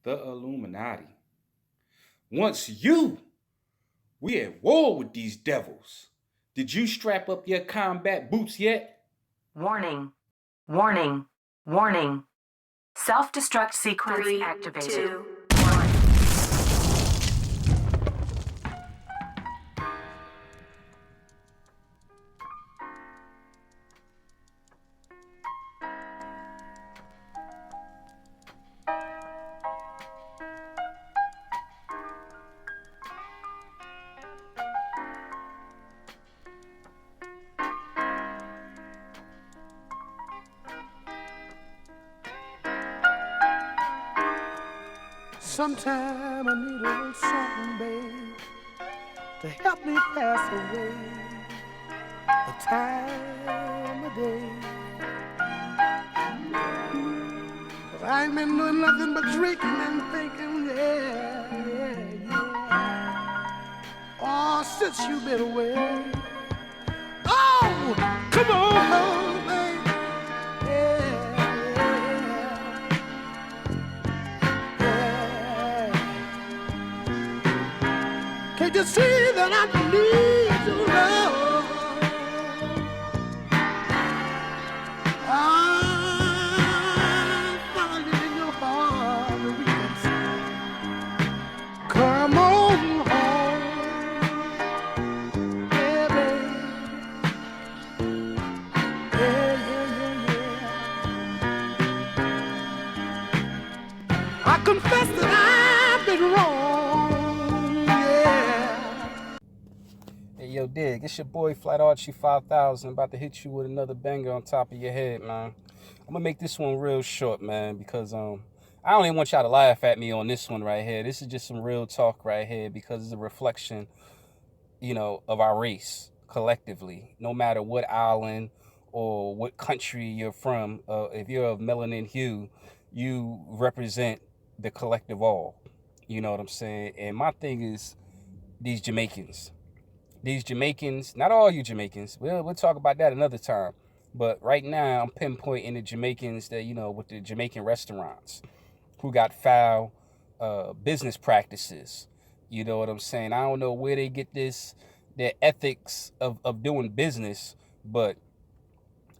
The Illuminati. Once we at war with these devils. Did you strap up your combat boots yet? Warning, warning, warning. Self-destruct sequence 3, activated. 2, 1. Sometime I need a little something, babe, to help me pass away the time of day. 'Cause I ain't been doing nothing but drinking and thinking, yeah. Oh, since you've been away. Oh, come on, babe. Can't you see that I need your love? I find it in your heart that we can say, come on home, yeah, babe. Yeah. I confess that I've been wrong, yeah. Hey, yo, Dig, it's your boy Flat Archie 5000, about to hit you with another banger on top of your head, man. I'm gonna make this one real short, man, because I don't even want y'all to laugh at me on this one right here. This is just some real talk right here, because it's a reflection, of our race collectively. No matter what island or what country you're from, if you're of melanin hue, you represent the collective all. You know what I'm saying? And my thing is these Jamaicans. These Jamaicans, not all you Jamaicans, we'll talk about that another time. But right now, I'm pinpointing the Jamaicans that, with the Jamaican restaurants who got foul business practices. You know what I'm saying? I don't know where they get their ethics of doing business, but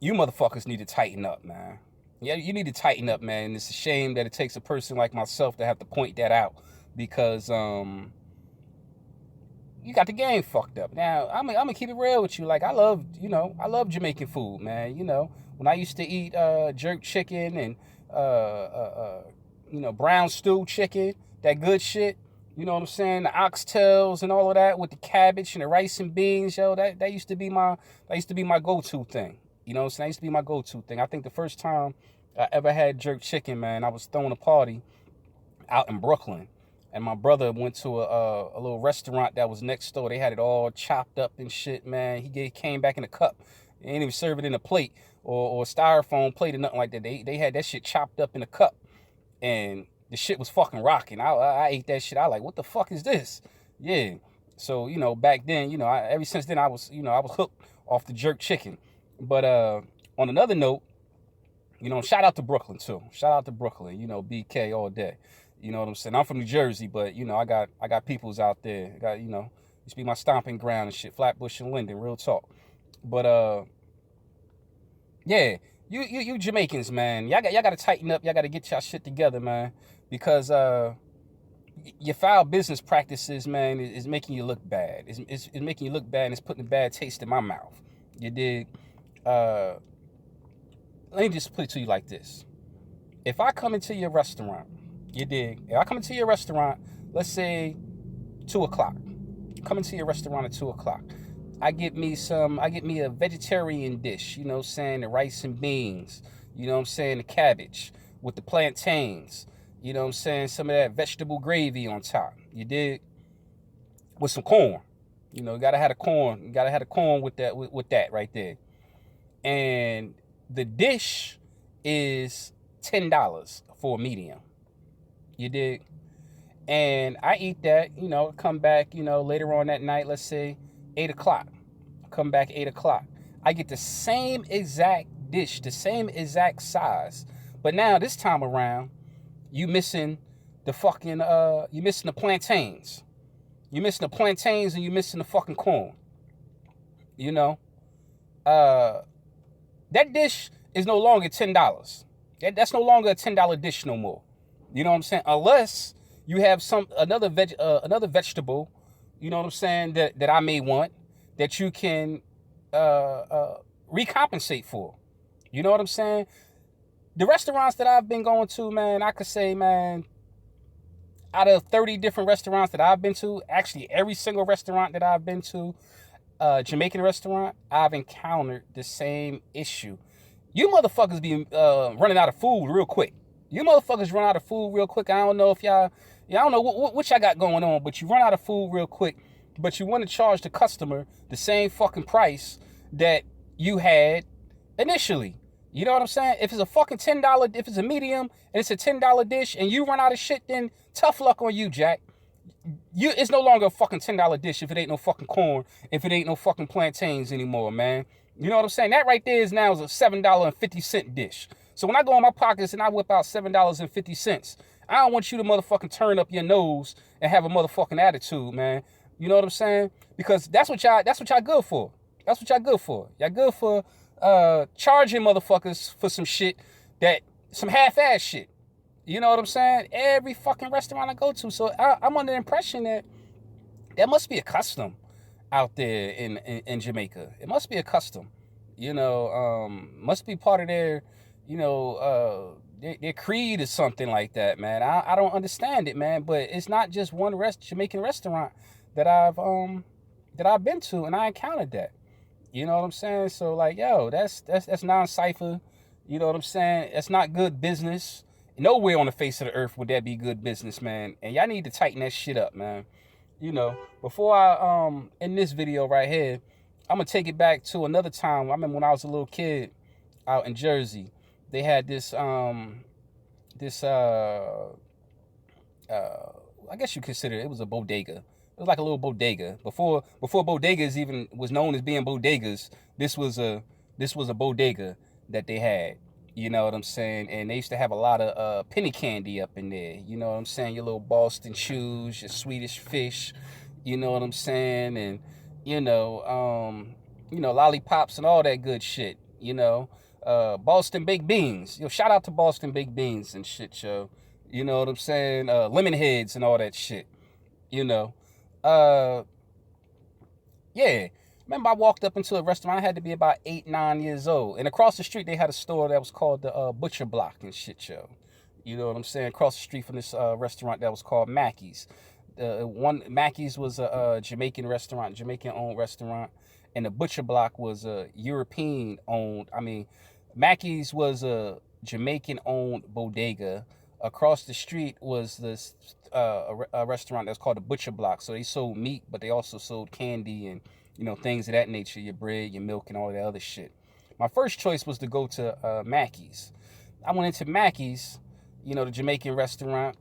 you motherfuckers need to tighten up, man. Yeah, you need to tighten up, man. And it's a shame that it takes a person like myself to have to point that out, because you got the game fucked up. Now, I'm gonna keep it real with you. Like, I love Jamaican food, man. When I used to eat jerk chicken and brown stew chicken, that good shit. You know what I'm saying? The oxtails and all of that with the cabbage and the rice and beans, yo. That used to be my go-to thing. You know what I'm saying? That used to be my go-to thing. I think the first time I ever had jerk chicken, man, I was throwing a party out in Brooklyn. And my brother went to a little restaurant that was next door. They had it all chopped up and shit, man. He came back in a cup. They didn't even serve it in a plate or a styrofoam plate or nothing like that. They had that shit chopped up in a cup. And the shit was fucking rocking. I ate that shit. I like, what the fuck is this? Yeah. So, back then, ever since then I was hooked off the jerk chicken. But on another note, shout out to Brooklyn too. Shout out to Brooklyn, BK all day. You know what I'm saying? I'm from New Jersey, but I got peoples out there. Used to be my stomping ground and shit. Flatbush and Linden, real talk. But yeah, you Jamaicans, man, y'all got to tighten up. Y'all got to get y'all shit together, man, because your foul business practices, man, is making you look bad. It's making you look bad, and it's putting a bad taste in my mouth. You dig? Let me just put it to you like this: if I come into your restaurant. You dig? If I come into your restaurant, let's say 2 o'clock. Come into your restaurant at 2 o'clock. I get me a vegetarian dish, the rice and beans, the cabbage with the plantains, some of that vegetable gravy on top. You dig? With some corn. You gotta have the corn. You gotta have the corn with that right there. And the dish is $10 for a medium. You dig? And I eat that, come back, later on that night, let's say 8 o'clock. Come back 8 o'clock. I get the same exact dish, the same exact size. But now this time around, you missing the fucking you're missing the plantains. You're missing the plantains and you're missing the fucking corn. You know? That dish is no longer $10. That's no longer a $10 dish no more. You know what I'm saying? Unless you have another vegetable, you know what I'm saying, that I may want, that you can recompensate for. You know what I'm saying? The restaurants that I've been going to, man, I could say, man, out of 30 different restaurants that I've been to, actually every single restaurant that I've been to, Jamaican restaurant, I've encountered the same issue. You motherfuckers be running out of food real quick. You motherfuckers run out of food real quick. I don't know if I don't know what y'all got going on, but you run out of food real quick, but you want to charge the customer the same fucking price that you had initially. You know what I'm saying? If it's a fucking $10, if it's a medium and it's a $10 dish and you run out of shit, then tough luck on you, Jack. It's no longer a fucking $10 dish if it ain't no fucking corn, if it ain't no fucking plantains anymore, man. You know what I'm saying? That right there is now a $7.50 dish. So when I go in my pockets and I whip out $7.50, I don't want you to motherfucking turn up your nose and have a motherfucking attitude, man. You know what I'm saying? Because that's what y'all good for. That's what y'all good for. Y'all good for charging motherfuckers for some shit some half-ass shit. You know what I'm saying? Every fucking restaurant I go to. So I'm under the impression that there must be a custom out there in Jamaica. It must be a custom. You know, must be part of their, you know, their creed or something like that, man. I don't understand it, man. But it's not just one Jamaican restaurant that I've been to, and I encountered that. You know what I'm saying? So like, yo, that's non-cipher. You know what I'm saying? That's not good business. Nowhere on the face of the earth would that be good business, man. And y'all need to tighten that shit up, man. You know, before I in this video right here, I'm gonna take it back to another time. I remember when I was a little kid out in Jersey. They had this I guess you consider it was a bodega. It was like a little bodega. Before bodegas even was known as being bodegas, this was a bodega that they had. You know what I'm saying? And they used to have a lot of penny candy up in there. You know what I'm saying? Your little Boston chews, your Swedish fish. You know what I'm saying? And you know, lollipops and all that good shit. You know, Boston baked beans. Yo, shout out to Boston baked beans and shit, yo. You know what I'm saying? Lemon heads and all that shit. You know. Yeah. Remember, I walked up into a restaurant. I had to be about 8, 9 years old. And across the street, they had a store that was called the Butcher Block and shit, yo. You know what I'm saying? Across the street from this restaurant that was called Mackey's. Mackey's was a Jamaican restaurant, Jamaican-owned restaurant. And the Butcher Block was a European-owned. I mean, Mackey's was a Jamaican-owned bodega. Across the street was this a restaurant that's called the Butcher Block. So they sold meat, but they also sold candy and, you know, things of that nature, your bread, your milk, and all that other shit. My first choice was to go to Mackey's. I went into Mackey's, you know, the Jamaican restaurant.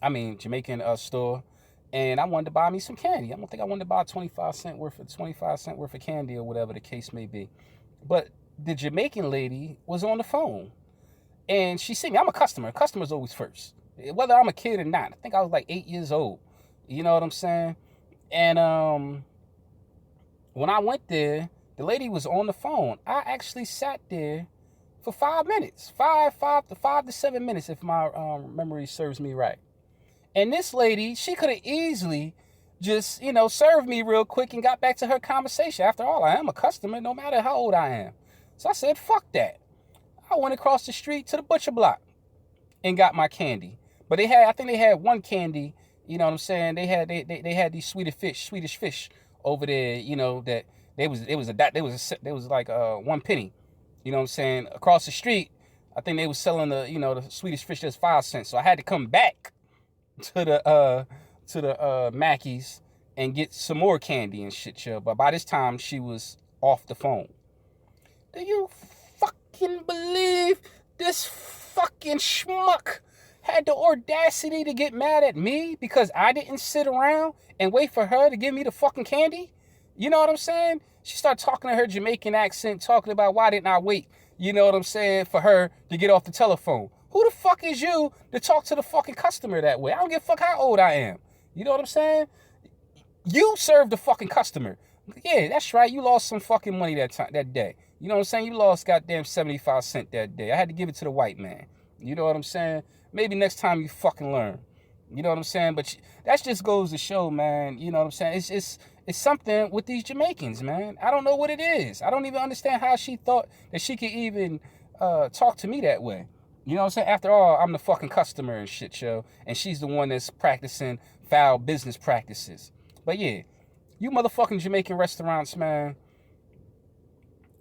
Jamaican store. And I wanted to buy me some candy. I wanted to buy 25 cent worth of candy or whatever the case may be. But the Jamaican lady was on the phone. And she seen me. I'm a customer. Customer's always first. Whether I'm a kid or not. I think I was like 8 years old. You know what I'm saying? And when I went there, the lady was on the phone. I actually sat there for 5 minutes. 5 to 7 minutes if my memory serves me right. And this lady, she could have easily just, you know, served me real quick and got back to her conversation. After all, I am a customer no matter how old I am. So I said, fuck that. I went across the street to the Butcher Block and got my candy. But I think they had one candy, you know what I'm saying? They had these Swedish fish over there, you know, that they was like 1 penny. You know what I'm saying? Across the street, I think they was selling the Swedish fish that's 5 cents. So I had to come back to the Mackey's and get some more candy and shit, yo. But by this time, she was off the phone. Do you fucking believe this fucking schmuck had the audacity to get mad at me because I didn't sit around and wait for her to give me the fucking candy? You know what I'm saying? She started talking to her Jamaican accent, talking about why didn't I wait, you know what I'm saying, for her to get off the telephone. Who the fuck is you to talk to the fucking customer that way? I don't give a fuck how old I am. You know what I'm saying? You serve the fucking customer. Yeah, that's right. You lost some fucking money that day. You know what I'm saying? You lost goddamn 75 cents that day. I had to give it to the white man. You know what I'm saying? Maybe next time you fucking learn. You know what I'm saying? But that just goes to show, man. You know what I'm saying? It's something with these Jamaicans, man. I don't know what it is. I don't even understand how she thought that she could even talk to me that way. You know what I'm saying? After all, I'm the fucking customer and shit, yo. And she's the one that's practicing foul business practices. But yeah, you motherfucking Jamaican restaurants, man,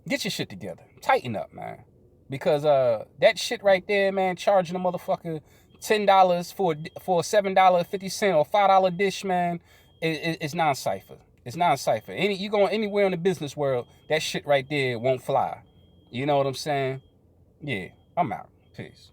get your shit together. Tighten up, man. Because that shit right there, man, charging a motherfucker $10 for a $7.50 or $5 dish, man, is non-cipher. It's non-cipher. You going anywhere in the business world, that shit right there won't fly. You know what I'm saying? Yeah, I'm out. Peace.